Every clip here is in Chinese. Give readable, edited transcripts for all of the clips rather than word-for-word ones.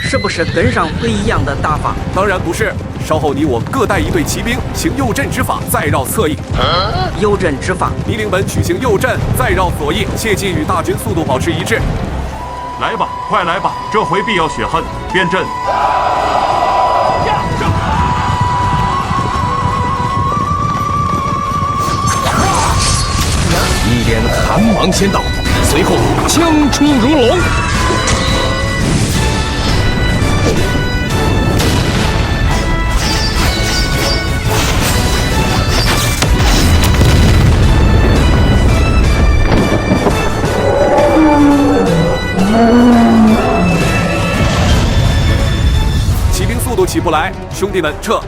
是不是跟上回一样的打法？当然不是，稍后你我各带一队骑兵，行右阵之法，再绕侧翼。右阵之法，你领本取行右阵，再绕左翼，切记与大军速度保持一致。来吧，快来吧，这回必要血恨，变阵。一连寒芒先到，随后枪出如龙。骑兵速度起不来，兄弟们撤！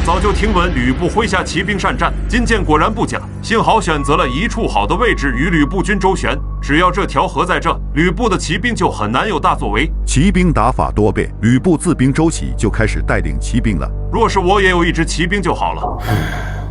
早就听闻吕布麾下骑兵善战，今见果然不假。幸好选择了一处好的位置与吕布军周旋，只要这条河在这，吕布的骑兵就很难有大作为。骑兵打法多变，吕布自兵周起就开始带领骑兵了。若是我也有一支骑兵就好了。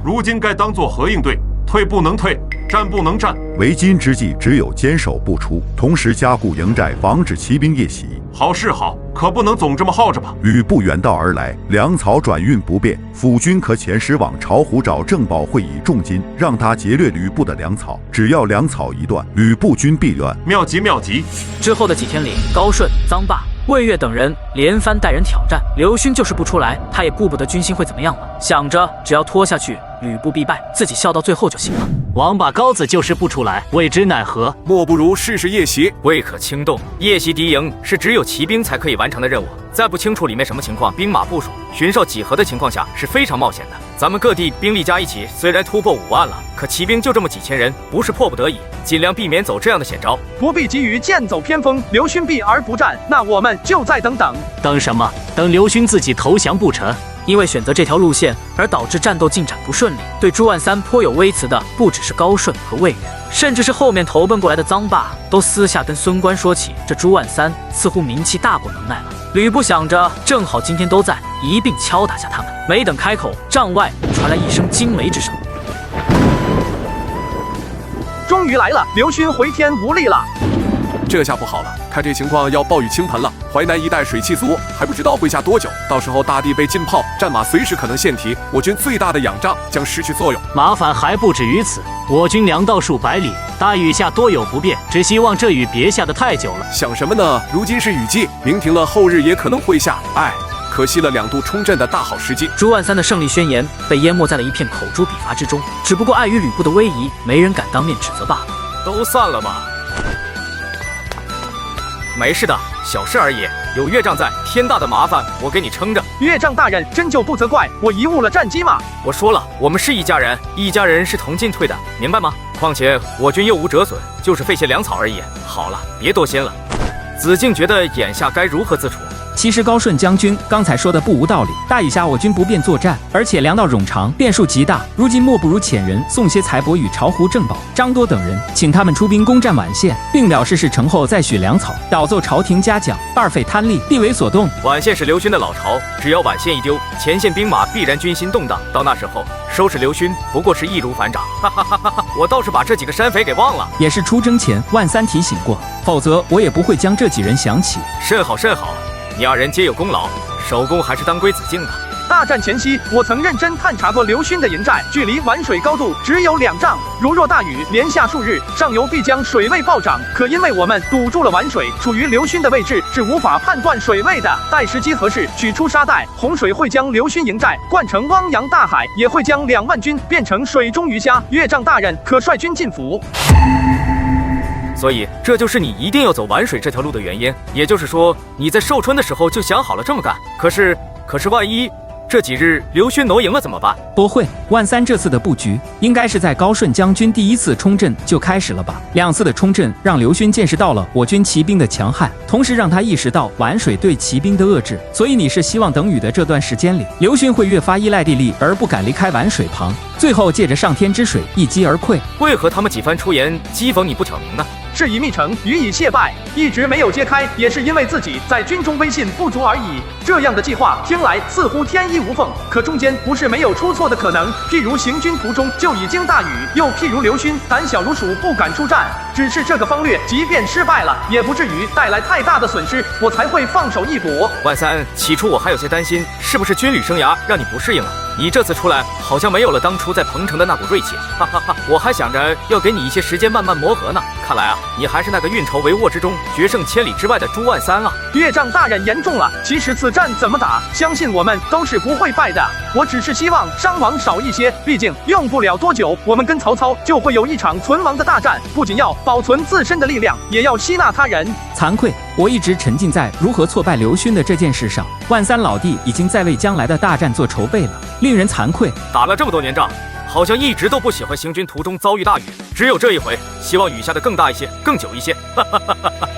如今该当作何应对？退不能退，战不能战。为今之计，只有坚守不出，同时加固营寨，防止骑兵夜袭。好是好，可不能总这么耗着吧。吕布远道而来，粮草转运不便，辅军可遣使往巢湖找郑宝会以重金，让他劫掠吕布的粮草。只要粮草一断，吕布军必乱。妙极妙极！之后的几天里，高顺、臧霸、魏越等人连番带人挑战，刘勋就是不出来，他也顾不得军心会怎么样了，想着只要拖下去，吕布必败，自己笑到最后就行了。王八羔子就是不出来，未知奈何。莫不如试试夜袭，未可轻动。夜袭敌营是只有骑兵才可以完成的任务，在不清楚里面什么情况、兵马部署、巡哨几何的情况下是非常冒险的。咱们各地兵力加一起，虽然突破5万了，可骑兵就这么几千人，不是迫不得已，尽量避免走这样的险招。不必急于剑走偏锋，刘勋避而不战，那我们就再等等。等什么？等刘勋自己投降不成？因为选择这条路线而导致战斗进展不顺利，对朱万三颇有微词的不只是高顺和魏越，甚至是后面投奔过来的臧霸，都私下跟孙观说起，这朱万三似乎名气大过能耐了。吕布想着，正好今天都在，一并敲打下他们。没等开口，帐外传来一声惊雷之声，终于来了，刘勋回天无力了。这下不好了，看这情况要暴雨倾盆了。淮南一带水气足，还不知道会下多久，到时候大地被浸泡，战马随时可能陷蹄，我军最大的仰仗将失去作用。麻烦还不止于此，我军粮道数百里，大雨下多有不便，只希望这雨别下得太久了。想什么呢？如今是雨季，明停了后日也可能会下。哎，可惜了2度冲阵的大好时机。朱万三的胜利宣言被淹没在了一片口诛笔伐之中，只不过碍于吕布的威仪，没人敢当面指责罢了。都散了吧。没事的，小事而已。有岳丈在，天大的麻烦我给你撑着。岳丈大人真就不责怪我贻误了战机嘛。我说了，我们是一家人，一家人是同进退的，明白吗？况且我军又无折损，就是废些粮草而已。好了，别多心了。子敬觉得眼下该如何自处？其实高顺将军刚才说的不无道理，大雨下我军不便作战，而且粮道冗长，变数极大。如今莫不如遣人送些财帛与巢湖、郑宝、张多等人，请他们出兵攻占宛县，并表示事成后再许粮草，导奏朝廷嘉奖，二费贪利，必为所动。宛县是刘勋的老巢，只要宛县一丢，前线兵马必然军心动荡，到那时候收拾刘勋不过是易如反掌。哈哈哈哈！我倒是把这几个山匪给忘了。也是出征前万三提醒过，否则我也不会将这几人想起。甚好甚好。你2人皆有功劳，首功还是当归子敬的。大战前夕，我曾认真探查过刘勋的营寨，距离宛水高度只有2丈。如若大雨连下数日，上游必将水位暴涨。可因为我们堵住了宛水，处于刘勋的位置，是无法判断水位的。待时机合适，取出沙袋，洪水会将刘勋营寨灌成汪洋大海，也会将2万军变成水中鱼虾。岳丈大人可率军进府。所以这就是你一定要走宛水这条路的原因，也就是说你在寿春的时候就想好了这么干。可是万一这几日刘勋挪营了怎么办？不会，万三这次的布局应该是在高顺将军第1次冲阵就开始了吧？2次的冲阵让刘勋见识到了我军骑兵的强悍，同时让他意识到宛水对骑兵的遏制。所以你是希望等雨的这段时间里，刘勋会越发依赖地利而不敢离开宛水旁，最后借着上天之水一击而溃。为何他们几番出言讥讽你不挑明呢？是以密城予以谢败，一直没有揭开，也是因为自己在军中威信不足而已。这样的计划听来似乎天衣无缝，可中间不是没有出错的可能。譬如行军途中就已经大雨，又譬如刘勋胆小如鼠不敢出战。只是这个方略即便失败了，也不至于带来太大的损失，我才会放手一搏。万三，起初我还有些担心，是不是军旅生涯让你不适应了？你这次出来好像没有了当初在彭城的那股锐气，哈哈哈！我还想着要给你一些时间慢慢磨合呢。看来啊，你还是那个运筹帷幄之中，决胜千里之外的朱万三啊！岳丈大人言重了，其实此战怎么打，相信我们都是不会败的。我只是希望伤亡少一些，毕竟用不了多久，我们跟曹操就会有一场存亡的大战，不仅要保存自身的力量，也要吸纳他人。惭愧，我一直沉浸在如何挫败刘勋的这件事上，万三老弟已经在为将来的大战做筹备了，令人惭愧。打了这么多年仗，好像一直都不喜欢行军途中遭遇大雨，只有这一回，希望雨下的更大一些，更久一些。哈哈哈哈哈。